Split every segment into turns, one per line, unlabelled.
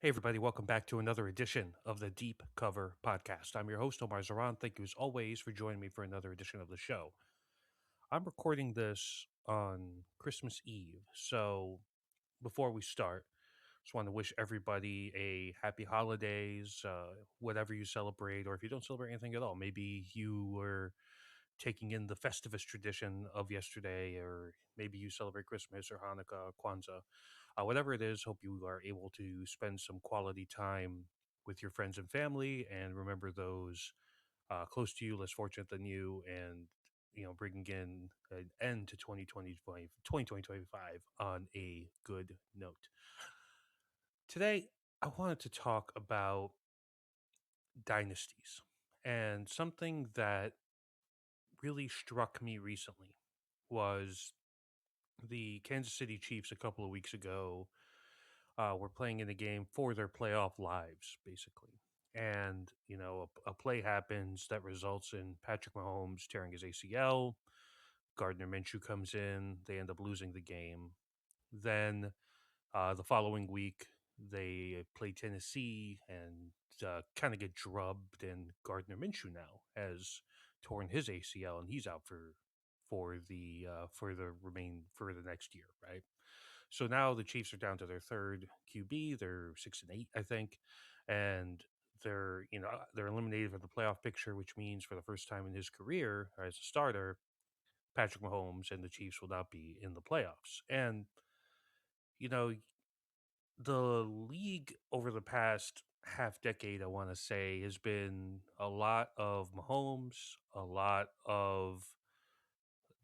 Hey, everybody, welcome back to another edition of the Deep Cover Podcast. I'm your host, Omar Zaran. Thank you, as always, for joining me for another edition of the show. I'm recording this on Christmas Eve. So before we start, just want to wish everybody a happy holidays, whatever you celebrate, or if you don't celebrate anything at all. Maybe you were taking in the Festivus tradition of yesterday, or maybe you celebrate Christmas or Hanukkah, Kwanzaa, whatever it is. Hope you are able to spend some quality time with your friends and family, and remember those close to you, less fortunate than you, and bringing in an end to 2025 on a good note. Today, I wanted to talk about dynasties and something that really struck me recently was the Kansas City Chiefs a couple of weeks ago were playing in a game for their playoff lives, basically. And, a play happens that results in Patrick Mahomes tearing his ACL. Gardner Minshew comes in. They end up losing the game. Then the following week, they play Tennessee and kind of get drubbed. And Gardner Minshew now has torn his ACL, and he's out for the next year, right? So now the Chiefs are down to their third QB. They're 6-8, I think, and they're eliminated from the playoff picture, which means for the first time in his career as a starter, Patrick Mahomes and the Chiefs will not be in the playoffs. And you know, the league over the past half decade, I want to say, has been a lot of Mahomes, a lot of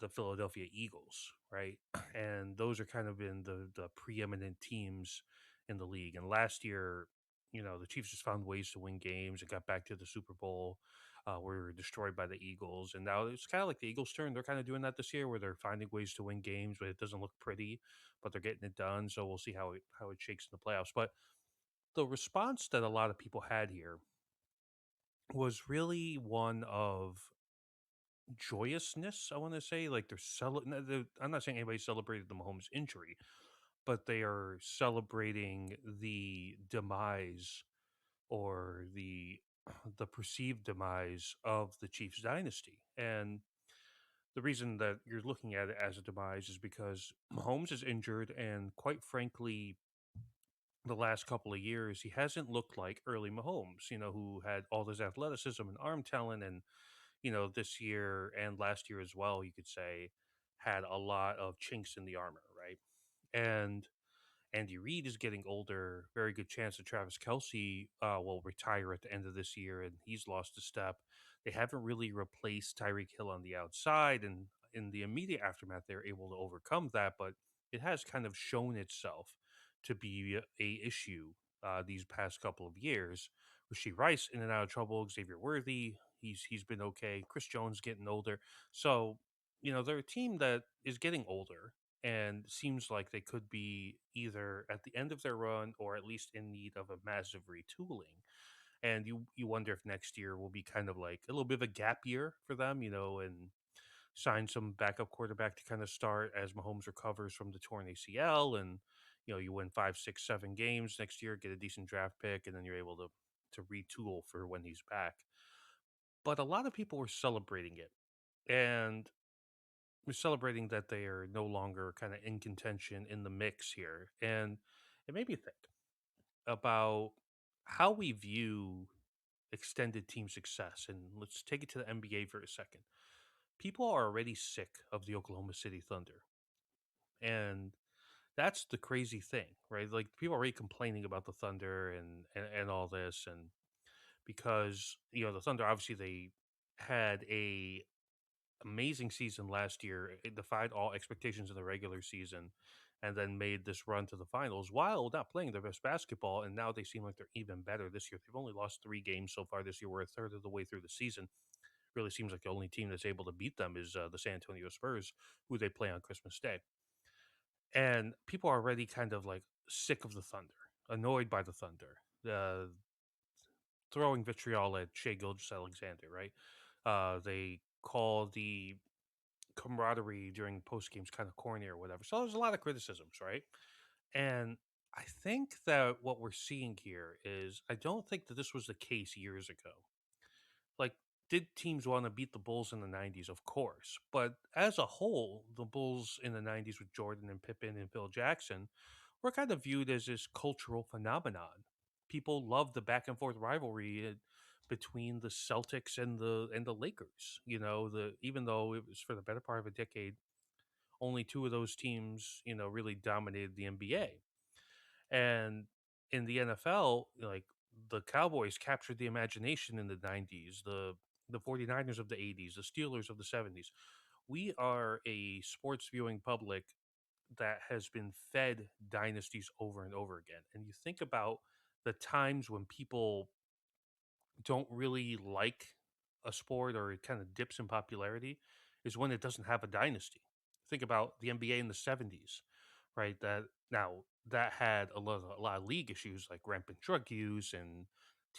the Philadelphia Eagles, right? And those are kind of been the preeminent teams in the league. And last year, the Chiefs just found ways to win games and got back to the Super Bowl. Were destroyed by the Eagles, and now it's kind of like the Eagles' turn. They're kind of doing that this year, where they're finding ways to win games, but it doesn't look pretty, but they're getting it done. So we'll see how it shakes in the playoffs. But the response that a lot of people had here was really one of joyousness. I want to say, like I'm not saying anybody celebrated the Mahomes injury, but they are celebrating the demise or the perceived demise of the Chiefs dynasty. And the reason that you're looking at it as a demise is because Mahomes is injured, and quite frankly, the last couple of years he hasn't looked like early Mahomes, who had all this athleticism and arm talent, and this year and last year as well, you could say, had a lot of chinks in the armor, right? And Andy Reid is getting older. Very good chance that Travis Kelsey will retire at the end of this year, and he's lost a step. They haven't really replaced Tyreek Hill on the outside, and in the immediate aftermath, they're able to overcome that. But it has kind of shown itself to be a issue these past couple of years. Rasheed Rice in and out of trouble. Xavier Worthy, he's been okay. Chris Jones getting older, so they're a team that is getting older and seems like they could be either at the end of their run or at least in need of a massive retooling. And you wonder if next year will be kind of like a little bit of a gap year for them, and sign some backup quarterback to kind of start as Mahomes recovers from the torn ACL, and you win 5, 6, 7 games next year, get a decent draft pick, and then you're able to retool for when he's back. But a lot of people were celebrating it, and we're celebrating that they are no longer kind of in contention in the mix here. And it made me think about how we view extended team success. And let's take it to the NBA for a second. People are already sick of the Oklahoma City Thunder. And that's the crazy thing, right? Like people are already complaining about the Thunder and all this. And because, the Thunder, obviously they had a amazing season last year. It defied all expectations in the regular season and then made this run to the finals while not playing their best basketball. And now they seem like they're even better this year. They've only lost 3 games so far this year. We're a third of the way through the season. Really seems like the only team that's able to beat them is the San Antonio Spurs, who they play on Christmas Day. And people are already kind of like sick of the Thunder, annoyed by the Thunder, throwing vitriol at Shea Gilgis Alexander, right? They call the camaraderie during post games kind of corny or whatever. So there's a lot of criticisms, right? And I think that what we're seeing here is I don't think that this was the case years ago. Like, did teams want to beat the Bulls in the 90s? Of course. But as a whole, the Bulls in the 90s with Jordan and Pippen and Phil Jackson were kind of viewed as this cultural phenomenon. People loved the back and forth rivalry between the Celtics and the Lakers. You know, the even though it was for the better part of a decade, only two of those teams, really dominated the NBA. And in the NFL, like the Cowboys captured the imagination in the 90s, the 49ers of the 80s, the Steelers of the 70s. We are a sports viewing public that has been fed dynasties over and over again. And you think about the times when people don't really like a sport or it kind of dips in popularity is when it doesn't have a dynasty. Think about the NBA in the 70s, right? That now that had a lot of league issues like rampant drug use and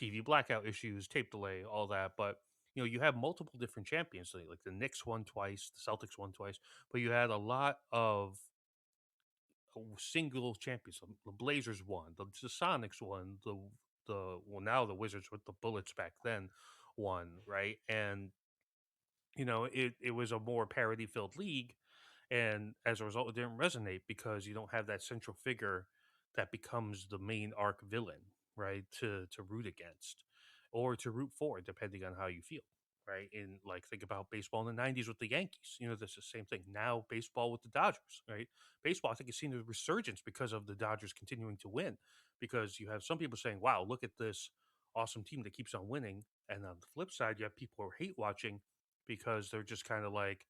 TV blackout issues, tape delay, all that. But you have multiple different champions. Like the Knicks won twice, the Celtics won twice, but you had a lot of single champions. The Blazers won, the Sonics won, the well now the Wizards with the Bullets back then won, right? And it was a more parity filled league, and as a result, it didn't resonate because you don't have that central figure that becomes the main arc villain, right? To root against or to root for, depending on how you feel. Right. And like think about baseball in the 90s with the Yankees. That's the same thing. Now baseball with the Dodgers, right? Baseball, I think, has seen a resurgence because of the Dodgers continuing to win. Because you have some people saying, wow, look at this awesome team that keeps on winning. And on the flip side, you have people who are hate watching because they're just kind of like,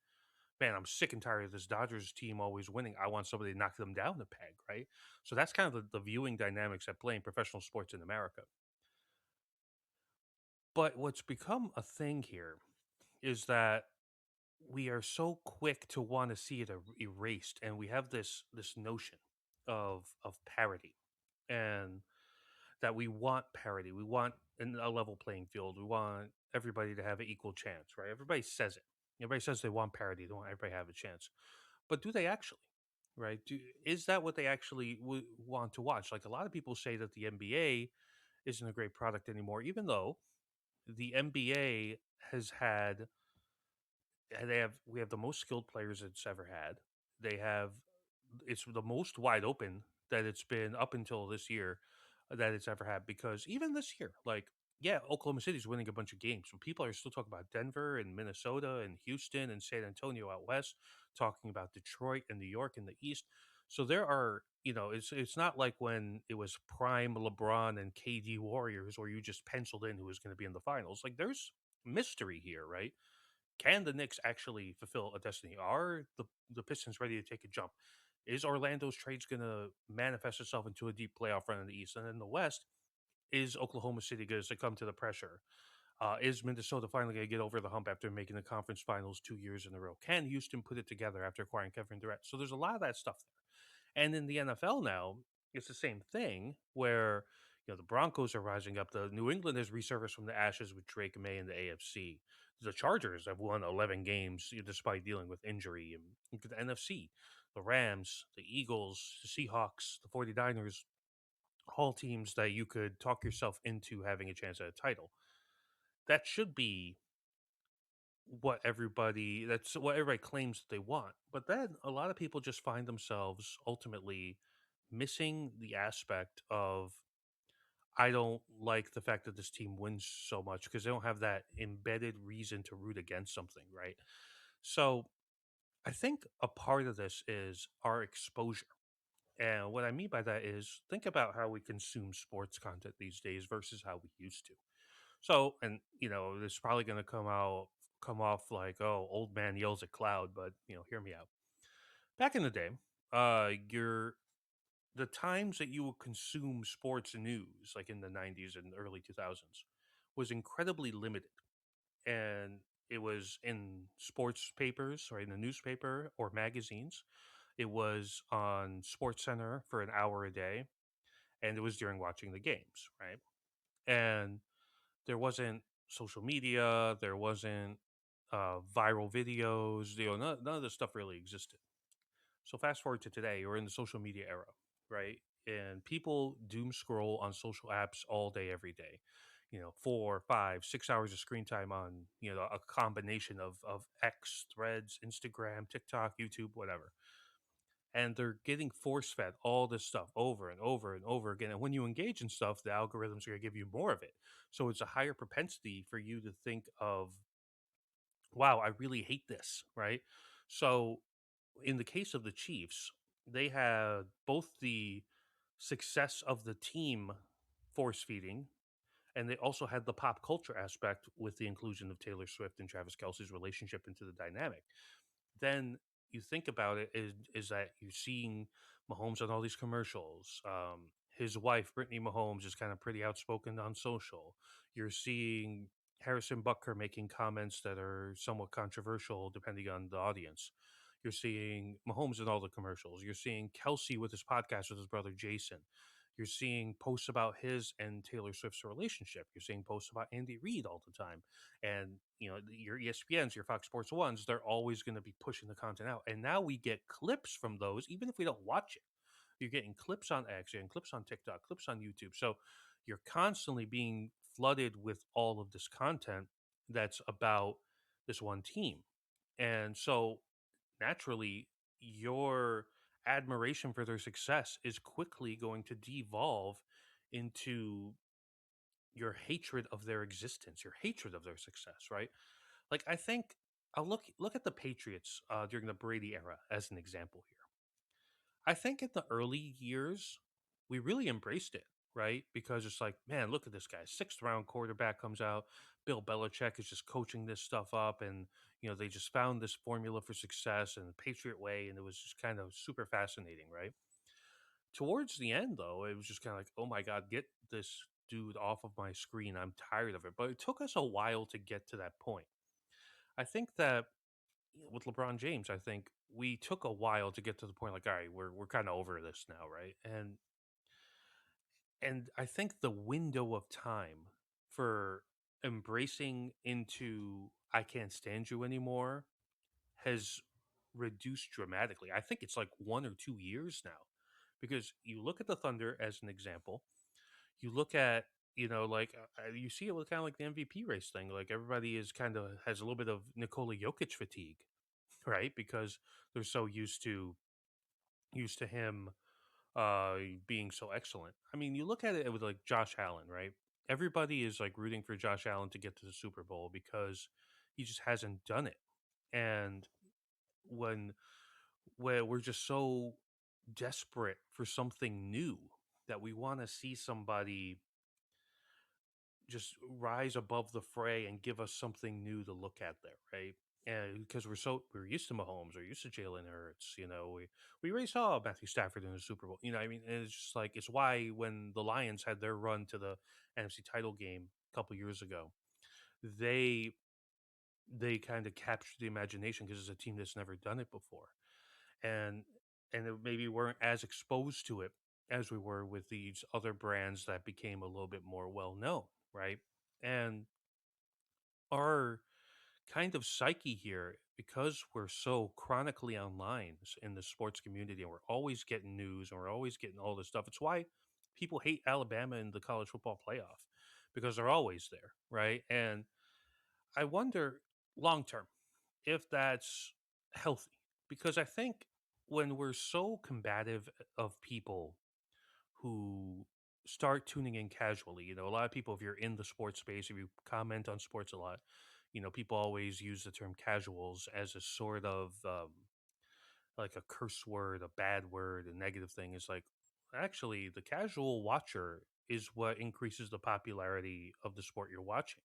man, I'm sick and tired of this Dodgers team always winning. I want somebody to knock them down a peg, right? So that's kind of the viewing dynamics at play in professional sports in America. But what's become a thing here is that we are so quick to want to see it erased, and we have this notion of parity, and that we want parity. We want a level playing field. We want everybody to have an equal chance, right? Everybody says it. Everybody says they want parity. They want everybody to have a chance. But do they actually? Right? Is that what they actually want to watch? Like a lot of people say that the NBA isn't a great product anymore, even though the NBA has had they have we have the most skilled players it's ever had. They have it's the most wide open that it's been up until this year that it's ever had because even this year, like yeah, Oklahoma City's winning a bunch of games, but people are still talking about Denver and Minnesota and Houston and San Antonio out west, talking about Detroit and New York in the east. So there are, it's not like when it was prime LeBron and KD Warriors where you just penciled in who was going to be in the finals. Like there's mystery here, right? Can the Knicks actually fulfill a destiny? Are the Pistons ready to take a jump? Is Orlando's trades going to manifest itself into a deep playoff run in the East? And in the West, is Oklahoma City going to succumb to the pressure? Is Minnesota finally going to get over the hump after making the conference finals 2 years in a row? Can Houston put it together after acquiring Kevin Durant? So there's a lot of that stuff there. And in the NFL now, it's the same thing where the Broncos are rising up. The New England has resurfaced from the ashes with Drake May in the AFC. The Chargers have won 11 games despite dealing with injury. And look at the NFC, the Rams, the Eagles, the Seahawks, the 49ers, all teams that you could talk yourself into having a chance at a title. That should be that's what everybody claims that they want. But then a lot of people just find themselves ultimately missing the aspect of I don't like the fact that this team wins so much because they don't have that embedded reason to root against something, right? So I think a part of this is our exposure. And what I mean by that is think about how we consume sports content these days versus how we used to. So, and this is probably going to come off like, oh, old man yells at cloud, but hear me out. Back in the day, your the times that you would consume sports news, like in the 90s and early 2000s, was incredibly limited. And it was in sports papers or in the newspaper or magazines. It was on Sports Center for an hour a day, and it was during watching the games, right? And there wasn't social media, there wasn't viral videos, none of this stuff really existed. So fast forward to today, we're in the social media era, right? And people doom scroll on social apps all day, every day. 4, 5, 6 hours of screen time on a combination of X, Threads, Instagram, TikTok, YouTube, whatever. And they're getting force fed all this stuff over and over and over again. And when you engage in stuff, the algorithms are going to give you more of it. So it's a higher propensity for you to think of, wow, I really hate this, right? So in the case of the Chiefs, they had both the success of the team force feeding, and they also had the pop culture aspect with the inclusion of Taylor Swift and Travis Kelsey's relationship into the dynamic. Then you think about it is that you're seeing Mahomes on all these commercials. His wife, Brittany Mahomes, is kind of pretty outspoken on social. You're seeing Harrison Butker making comments that are somewhat controversial depending on the audience. You're seeing Mahomes in all the commercials. You're seeing Kelsey with his podcast with his brother Jason. You're seeing posts about his and Taylor Swift's relationship. You're seeing posts about Andy Reid all the time. And, your ESPNs, your Fox Sports Ones, they're always going to be pushing the content out. And now we get clips from those, even if we don't watch it. You're getting clips on X, you're getting clips on TikTok, clips on YouTube. So you're constantly being flooded with all of this content that's about this one team. And so naturally, your admiration for their success is quickly going to devolve into your hatred of their existence, your hatred of their success, right? Like I think I'll look at the Patriots during the Brady era as an example here. I think in the early years we really embraced it, right? Because it's like, man, look at this guy, sixth round quarterback comes out. Bill Belichick is just coaching this stuff up, and they just found this formula for success and the Patriot way, and it was just kind of super fascinating, right? Towards the end, though, it was just kind of like, oh my god, get this dude off of my screen. I'm tired of it. But it took us a while to get to that point. I think that with LeBron James, I think we took a while to get to the point like, all right, we're kind of over this now, right? And I think the window of time for embracing into I can't stand you anymore has reduced dramatically. I think it's like 1 or 2 years now. Because you look at the Thunder as an example, you look at like you see it with kind of like the MVP race thing. Like everybody is kind of has a little bit of Nikola Jokic fatigue, right? Because they're so used to him uh being so excellent. I mean, you look at it with like Josh Allen, right? Everybody is like rooting for Josh Allen to get to the Super Bowl because he just hasn't done it. And when where we're just so desperate for something new that we want to see somebody just rise above the fray and give us something new to look at there, right? And because we're used to Mahomes, we're used to Jalen Hurts, we already saw Matthew Stafford in the Super Bowl, I mean, and it's just like it's why when the Lions had their run to the NFC title game a couple years ago, they they kind of captured the imagination because it's a team that's never done it before, and it maybe weren't as exposed to it as we were with these other brands that became a little bit more well known, right? And our kind of psyche here, because we're so chronically online in the sports community and we're always getting news and we're always getting all this stuff, it's why people hate Alabama in the college football playoff because they're always there, right? And I wonder long term if that's healthy, because I think when we're so combative of people who start tuning in casually. A lot of people, if you're in the sports space, if you comment on sports a lot, people always use the term casuals as a sort of like a curse word, a bad word, a negative thing. Is like, actually, the casual watcher is what increases the popularity of the sport you're watching.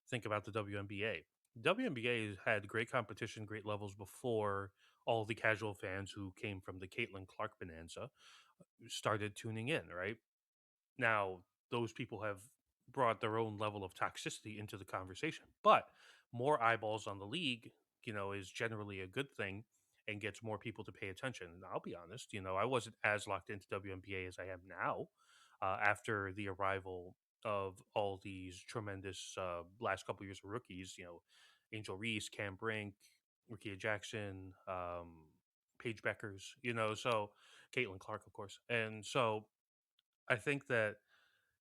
Think about the WNBA. WNBA had great competition, great levels before all the casual fans who came from the Caitlin Clark bonanza started tuning in, right? Now, those people have brought their own level of toxicity into the conversation, but more eyeballs on the league, is generally a good thing and gets more people to pay attention. And I'll be honest, I wasn't as locked into WNBA as I am now after the arrival of all these tremendous last couple years of rookies, Angel Reese, Cam Brink, Rikia Jackson, Paige Beckers, so Caitlin Clark, of course. And so I think that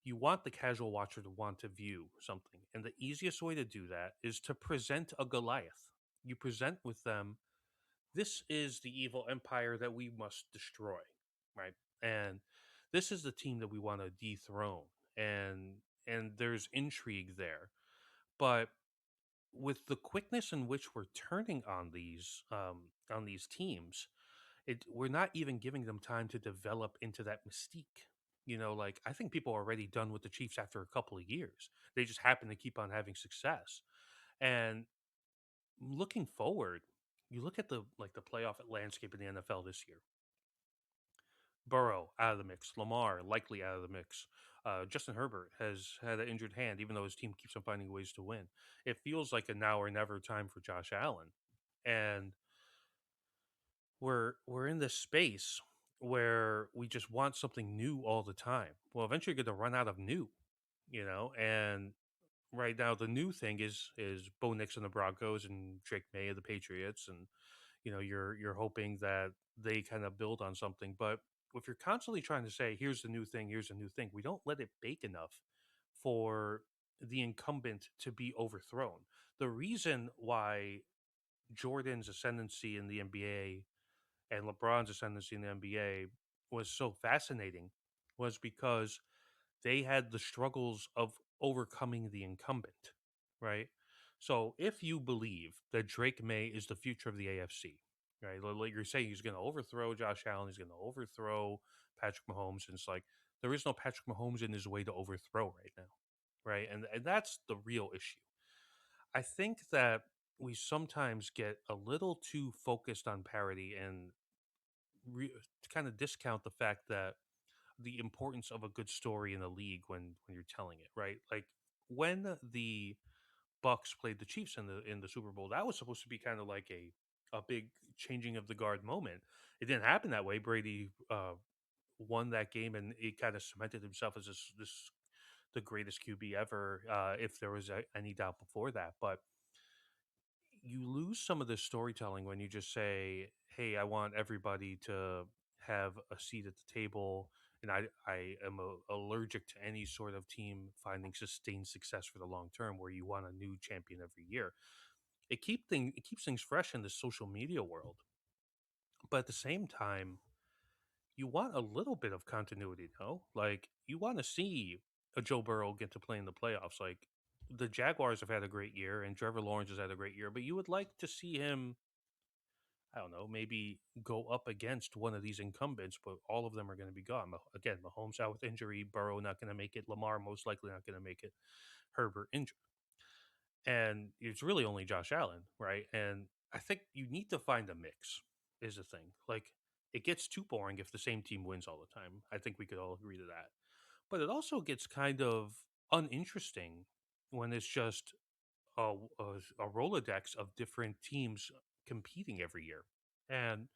you want the casual watcher to want to view something. And the easiest way to do that is to present a Goliath. You present with them, this is the evil empire that we must destroy, right? And this is the team that we want to dethrone. And there's intrigue there. But with the quickness in which we're turning on these teams, we're not even giving them time to develop into that mystique. Like I think people are already done with the Chiefs after a couple of years. They just happen to keep on having success. And looking forward, you look at the playoff landscape in the NFL this year. Burrow out of the mix, Lamar likely out of the mix. Justin Herbert has had an injured hand, even though his team keeps on finding ways to win. It feels like a now or never time for Josh Allen, and we're in this space where we just want something new all the time. Well, eventually you're going to run out of new, and right now the new thing is Bo Nix and the Broncos and Drake May of the Patriots, and you're hoping that they kind of build on something. But if you're constantly trying to say here's the new thing, here's the new thing, we don't let it bake enough for the incumbent to be overthrown. The reason why Jordan's ascendancy in the NBA and LeBron's ascendancy in the NBA was so fascinating was because they had the struggles of overcoming the incumbent, right? So if you believe that Drake May is the future of the AFC, right? Like you're saying, he's going to overthrow Josh Allen, he's going to overthrow Patrick Mahomes, and it's like there is no Patrick Mahomes in his way to overthrow right now, right? And that's the real issue. I think that we sometimes get a little too focused on parity and to kind of discount the fact that the importance of a good story in the league when you're telling it, right? Like when the Bucks played the Chiefs in the Super Bowl, that was supposed to be kind of like a big changing of the guard moment. It didn't happen that way. Brady won that game, and it kind of cemented himself as this the greatest QB ever, if there was any doubt before that. But you lose some of the storytelling when you just say, "Hey, I want everybody to have a seat at the table," and I am allergic to any sort of team finding sustained success for the long term, where you want a new champion every year. It keeps things fresh in the social media world, but at the same time, you want a little bit of continuity. No, like you want to see a Joe Burrow get to play in the playoffs. Like the Jaguars have had a great year, and Trevor Lawrence has had a great year, but you would like to see him, I don't know, maybe go up against one of these incumbents, but all of them are going to be gone. Again, Mahomes out with injury, Burrow not going to make it, Lamar most likely not going to make it, Herbert injured. And it's really only Josh Allen, right? And I think you need to find a mix, is the thing. Like, it gets too boring if the same team wins all the time. I think we could all agree to that. But it also gets kind of uninteresting when it's just a Rolodex of different teams competing every year. And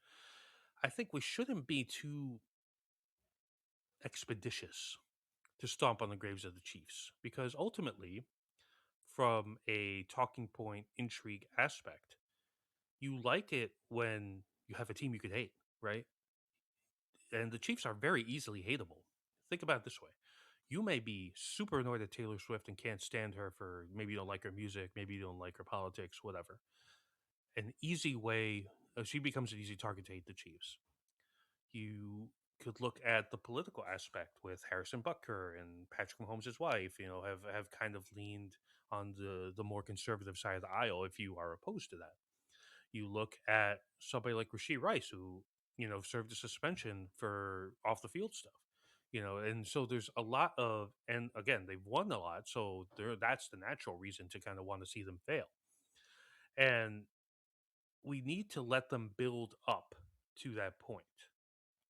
I think we shouldn't be too expeditious to stomp on the graves of the Chiefs because ultimately, from a talking point intrigue aspect, you like it when you have a team you could hate, right? And the Chiefs are very easily hateable. Think about it this way. You may be super annoyed at Taylor Swift and can't stand her for maybe you don't like her music, maybe you don't like her politics, whatever. An easy way, she becomes an easy target to hate the Chiefs. You could look at the political aspect with Harrison Butker and Patrick Mahomes' wife, have kind of leaned on the more conservative side of the aisle if you are opposed to that. You look at somebody like Rasheed Rice, who, served a suspension for off the field stuff. And so there's a lot of, and again, they've won a lot, so that's the natural reason to kind of want to see them fail. And we need to let them build up to that point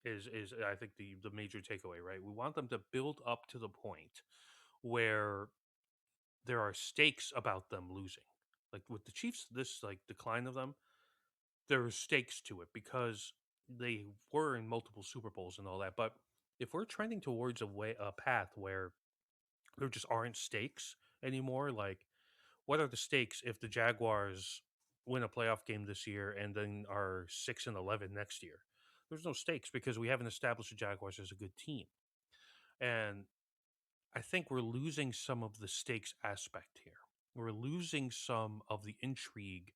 is I think the major takeaway, right? We want them to build up to the point where there are stakes about them losing. Like with the Chiefs, this like decline of them, there are stakes to it because they were in multiple Super Bowls and all that. But if we're trending towards a path where there just aren't stakes anymore, like what are the stakes if the Jaguars win a playoff game this year and then are 6-11 next year. There's no stakes because we haven't established the Jaguars as a good team. And I think we're losing some of the stakes aspect here. We're losing some of the intrigue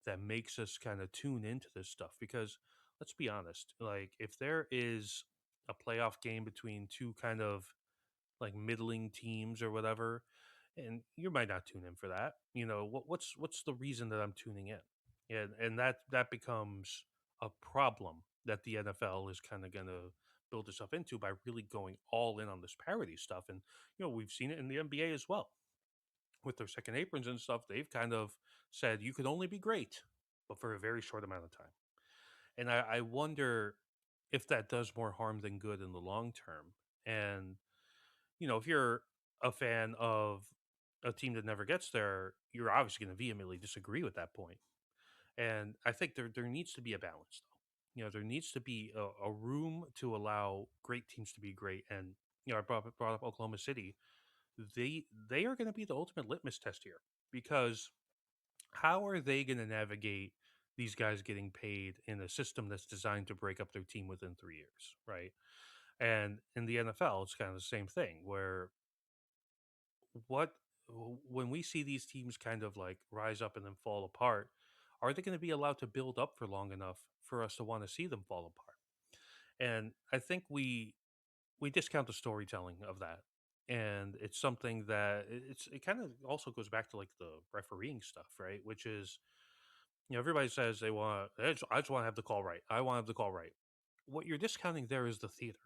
that makes us kind of tune into this stuff because let's be honest, like if there is a playoff game between two kind of like middling teams or whatever, and you might not tune in for that. What's the reason that I'm tuning in? And that becomes a problem that the NFL is kind of going to build itself into by really going all in on this parity stuff. And we've seen it in the NBA as well with their second aprons and stuff. They've kind of said you can only be great, but for a very short amount of time. And I wonder if that does more harm than good in the long term. And if you're a fan of a team that never gets there, you're obviously going to vehemently disagree with that point. And I think there needs to be a balance, though. There needs to be a room to allow great teams to be great. And I brought up Oklahoma City. They are going to be the ultimate litmus test here because how are they going to navigate these guys getting paid in a system that's designed to break up their team within 3 years, right? And in the NFL, it's kind of the same thing where what when we see these teams kind of like rise up and then fall apart, are they going to be allowed to build up for long enough for us to want to see them fall apart? And I think we discount the storytelling of that. And it's something that it kind of also goes back to like the refereeing stuff, right? Which is, everybody says they want, I just want to have the call right. I want to have the call right. What you're discounting there is the theater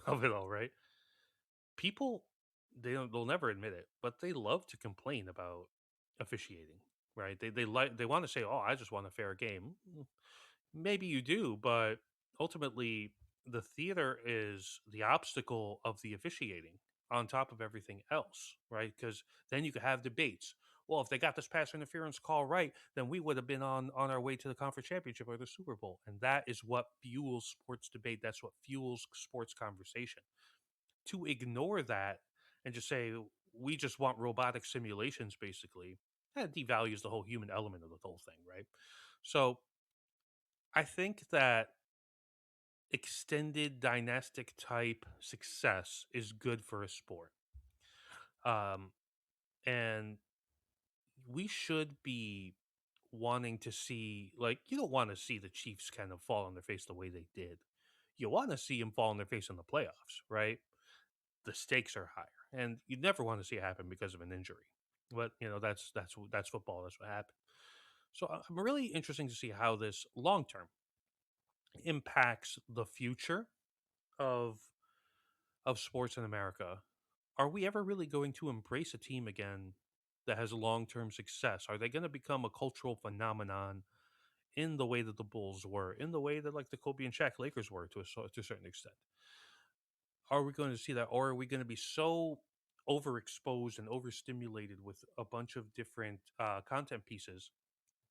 of it all, right? People, they'll never admit it, but they love to complain about officiating, right? They want to say, "Oh, I just want a fair game." Maybe you do, but ultimately, the theater is the obstacle of the officiating on top of everything else, right? Because then you could have debates. Well, if they got this pass interference call right, then we would have been on our way to the conference championship or the Super Bowl, and that is what fuels sports debate. That's what fuels sports conversation. To ignore that and just say we just want robotic simulations, basically, that devalues the whole human element of the whole thing, right? So I think that extended dynastic type success is good for a sport. Um, and we should be wanting to see, like, you don't want to see the Chiefs kind of fall on their face the way they did. You want to see them fall on their face in the playoffs, right? The stakes are higher, and you never want to see it happen because of an injury. But that's football. That's what happened. So I'm really interesting to see how this long term impacts the future of sports in America. Are we ever really going to embrace a team again that has long term success? Are they going to become a cultural phenomenon in the way that the Bulls were, in the way that like the Kobe and Shaq Lakers were to a certain extent? Are we going to see that, or are we going to be so overexposed and overstimulated with a bunch of different content pieces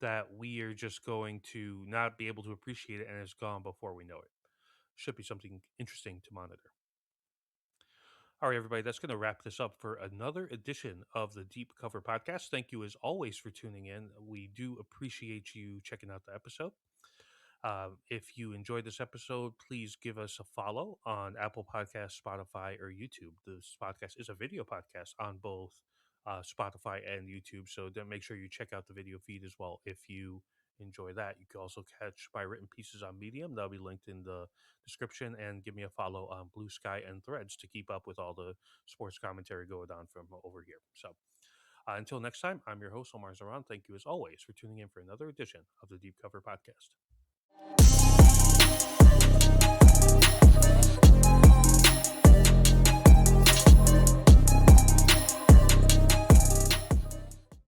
that we are just going to not be able to appreciate it and it's gone before we know it? Should be something interesting to monitor. All right, everybody, that's going to wrap this up for another edition of the Deep Cover Podcast. Thank you, as always, for tuning in. We do appreciate you checking out the episode. If you enjoyed this episode, please give us a follow on Apple Podcasts, Spotify, or YouTube. This podcast is a video podcast on both Spotify and YouTube, so then make sure you check out the video feed as well if you enjoy that. You can also catch my written pieces on Medium. That'll be linked in the description, and give me a follow on Blue Sky and Threads to keep up with all the sports commentary going on from over here. So until next time, I'm your host, Omar Zaran. Thank you as always for tuning in for another edition of the Deep Cover Podcast.